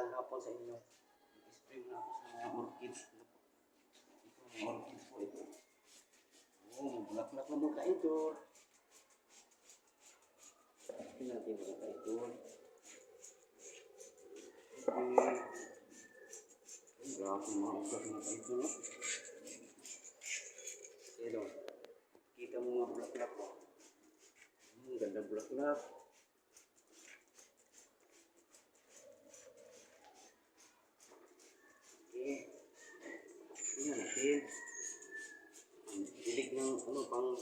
magandang hapon sa inyo. Spring na ako sa mga orchids. Ito, mga orchids po ito. Oo, bulak-bulak na mga ka-idol. Tingnan natin mga ka-idol. Okay. Grabe mga bulak mga ka-idol. Ito, kita mo mga bulak-bulak po. Ganda bulak-bulak. Tingnan natin. Dilig ng ano pang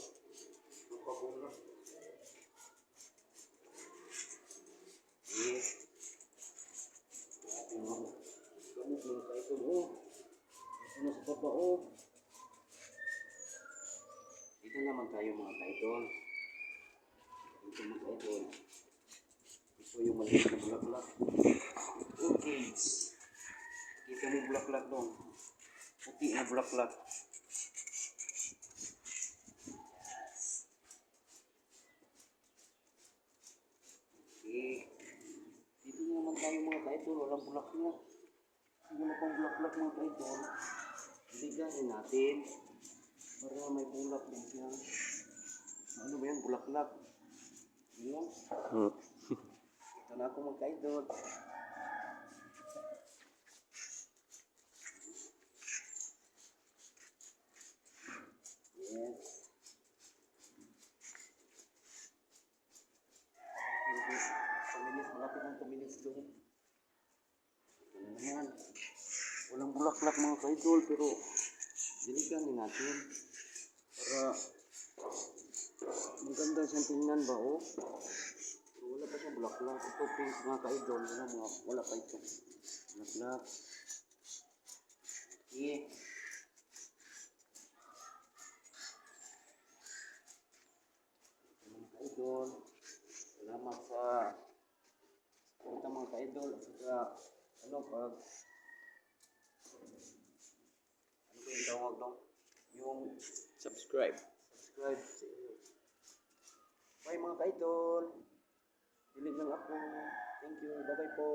pabulak. Gamot mga ka-idol. Oh. Ano sa baba oh. Dito naman tayo mga ka-idol. Dito mga ka-idol. Ito yung maliit na bulak-bulak. Okay. Kita mo bulak-bulak doon. Puti na bulak-bulak. Okay. Dito naman tayo mga ka-idol. Walang bulak-bulak. Wala pang bulak-bulak mga ka-idol. Ligahin natin. Para may bulak din siya. Ano ba yan? Bulak-bulak. Yan. Ito na ako mga ka-idol. Yes. Malapit ng 2 minutes doon. Ito na naman. Walang bulak-bulak mga ka-idol pero diligan din natin. Para maganda siyang tingnan ba oh. Pero wala pa siya bulak-bulak. Ito pink mga ka-idol. Wala pa ito. Bulak-bulak. Okay. Mga ka-idol. Salamat sa punta mga ka-idol. At saka ano pag ano ba yung tawag doon? Yung subscribe sa inyo. Bye mga ka-idol. Dilig lang ako. Thank you. Bye bye po.